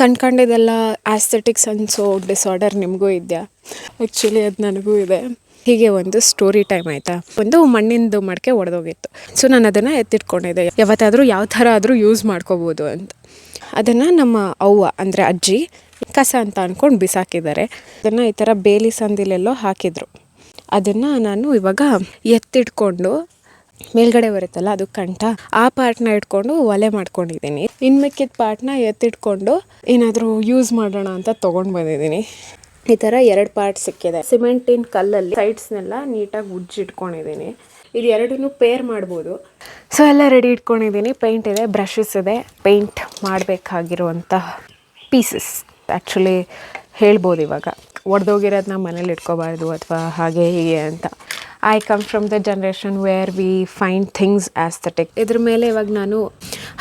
ಕಂಡ್ಕೊಂಡಿದ್ದೆಲ್ಲ aesthetics ಅನ್ಸೋ disorder ನಿಮಗೂ ಇದೆಯಾ? Actually ಅದು ನನಗೂ ಇದೆ. ಹೀಗೆ ಒಂದು ಸ್ಟೋರಿ ಟೈಮ್ ಆಯಿತಾ. ಒಂದು ಮಣ್ಣಿಂದು ಮಡಕೆ ಒಡೆದೋಗಿತ್ತು. ಸೊ ನಾನು ಅದನ್ನು ಎತ್ತಿಟ್ಕೊಂಡಿದ್ದೆ, ಯಾವತ್ತಾದರೂ ಯಾವ ಥರ ಆದರೂ ಯೂಸ್ ಮಾಡ್ಕೋಬೋದು ಅಂತ. ಅದನ್ನು ನಮ್ಮ ಅವ್ವ ಅಂದರೆ ಅಜ್ಜಿ ಕಸ ಅಂತ ಅಂದ್ಕೊಂಡು ಬಿಸಾಕಿದ್ದಾರೆ. ಅದನ್ನು ಈ ಥರ ಬೇಲಿ ಸಂದಿಲೆಲ್ಲೋ ಹಾಕಿದರು. ಅದನ್ನು ನಾನು ಇವಾಗ ಎತ್ತಿಟ್ಕೊಂಡು ಮೇಲ್ಗಡೆ ಬರುತ್ತಲ್ಲ ಅದು ಕಂಠ, ಆ ಪಾರ್ಟ್ನ ಇಟ್ಕೊಂಡು ಒಲೆ ಮಾಡ್ಕೊಂಡಿದ್ದೀನಿ. ಇನ್ನು ಮಿಕ್ಕಿದ ಪಾರ್ಟ್ನ ಎತ್ತಿಟ್ಕೊಂಡು ಏನಾದರೂ ಯೂಸ್ ಮಾಡೋಣ ಅಂತ ತೊಗೊಂಡು ಬಂದಿದ್ದೀನಿ. ಈ ಥರ 2 ಪಾರ್ಟ್ ಸಿಕ್ಕಿದೆ. ಸಿಮೆಂಟಿನ ಕಲ್ಲಲ್ಲಿ ಸೈಡ್ಸ್ನೆಲ್ಲ ನೀಟಾಗಿ ಉಜ್ಜಿಟ್ಕೊಂಡಿದ್ದೀನಿ. ಇದು ಎರಡನ್ನೂ ಪೇರ್ ಮಾಡ್ಬೋದು. ಸೊ ಎಲ್ಲ ರೆಡಿ ಇಟ್ಕೊಂಡಿದ್ದೀನಿ. ಪೇಂಟ್ ಇದೆ, ಬ್ರಷಸ್ ಇದೆ, ಪೇಂಟ್ ಮಾಡಬೇಕಾಗಿರುವಂಥ ಪೀಸಸ್. ಆ್ಯಕ್ಚುಲಿ ಹೇಳ್ಬೋದು ಇವಾಗ ಒಡೆದೋಗಿರೋದನ್ನ ಮನೇಲಿ ಇಟ್ಕೋಬಾರ್ದು ಅಥವಾ ಹಾಗೆ ಹೀಗೆ ಅಂತ. I come from the generation where we find things aesthetic. ಇದ್ರ ಮೇಲೆ ಇವಾಗ ನಾನು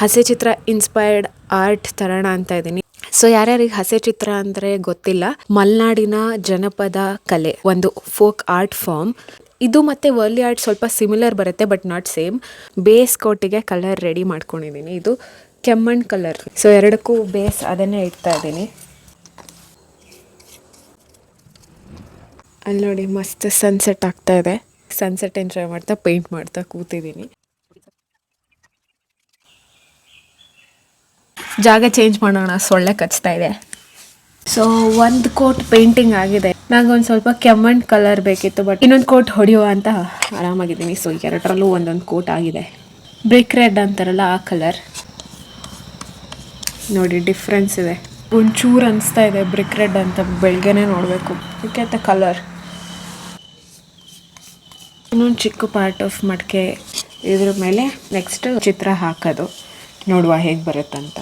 ಹಸೆ ಚಿತ್ರ ಇನ್ಸ್ಪೈರ್ಡ್ ಆರ್ಟ್ ತರೋಣ ಅಂತ ಇದ್ದೀನಿ. ಸೊ ಯಾರ್ಯಾರಿಗೆ ಹಸೆ ಚಿತ್ರ ಅಂದರೆ ಗೊತ್ತಿಲ್ಲ, ಮಲೆನಾಡಿನ ಜನಪದ ಕಲೆ, ಒಂದು ಫೋಕ್ ಆರ್ಟ್ ಫಾರ್ಮ್ ಇದು. ಮತ್ತು ವರ್ಲಿ ಆರ್ಟ್ ಸ್ವಲ್ಪ ಸಿಮಿಲರ್ ಬರುತ್ತೆ, ಬಟ್ ನಾಟ್ ಸೇಮ್. ಬೇಸ್ ಕೋಟಿಗೆ ಕಲರ್ ರೆಡಿ ಮಾಡ್ಕೊಂಡಿದ್ದೀನಿ. ಇದು ಕೆಮ್ಮಣ್ಣು ಕಲರ್. ಸೊ ಎರಡಕ್ಕೂ ಬೇಸ್ ಅದನ್ನೇ ಇಡ್ತಾ ಇದ್ದೀನಿ. ಅಲ್ಲಿ ನೋಡಿ ಮಸ್ತ್ ಸನ್ಸೆಟ್ ಆಗ್ತಾ ಇದೆ. ಸನ್ಸೆಟ್ ಎಂಜಾಯ್ ಮಾಡ್ತಾ ಪೇಂಟ್ ಮಾಡ್ತಾ ಕೂತಿದ್ದೀನಿ. ಜಾಗ ಚೇಂಜ್ ಮಾಡೋಣ, ಸೊಳ್ಳೆ ಕಚ್ತಾ ಇದೆ. ಸೊ ಒಂದು ಕೋಟ್ ಪೇಂಟಿಂಗ್ ಆಗಿದೆ. ನನಗೊಂದು ಸ್ವಲ್ಪ ಕೆಮ್ಮಣ್ಣು ಕಲರ್ ಬೇಕಿತ್ತು, ಬಟ್ ಇನ್ನೊಂದು ಕೋಟ್ ಹೊಡೆಯುವ ಅಂತ ಆರಾಮಾಗಿದ್ದೀನಿ. ಸೊ ಎರಡರಲ್ಲೂ ಒಂದೊಂದು ಕೋಟ್ ಆಗಿದೆ. ಬ್ರಿಕ್ ರೆಡ್ ಅಂತಾರಲ್ಲ ಆ ಕಲರ್ ನೋಡಿ, ಡಿಫ್ರೆನ್ಸ್ ಇದೆ. ಒಂಚೂರು ಅನಿಸ್ತಾ ಇದೆ ಬ್ರಿಕ್ ರೆಡ್ ಅಂತ. ಬೆಳಗ್ಗೆನೇ ನೋಡಬೇಕು. ಅದಕ್ಕೆ ಕಲರ್ ಇನ್ನೊಂದು ಚಿಕ್ಕ ಪಾರ್ಟ್ ಆಫ್ ಮಡಕೆ ಇದ್ರ ಮೇಲೆ ನೆಕ್ಸ್ಟ್ ಚಿತ್ರ ಹಾಕೋದು. ನೋಡುವ ಹೇಗೆ ಬರುತ್ತಂತ.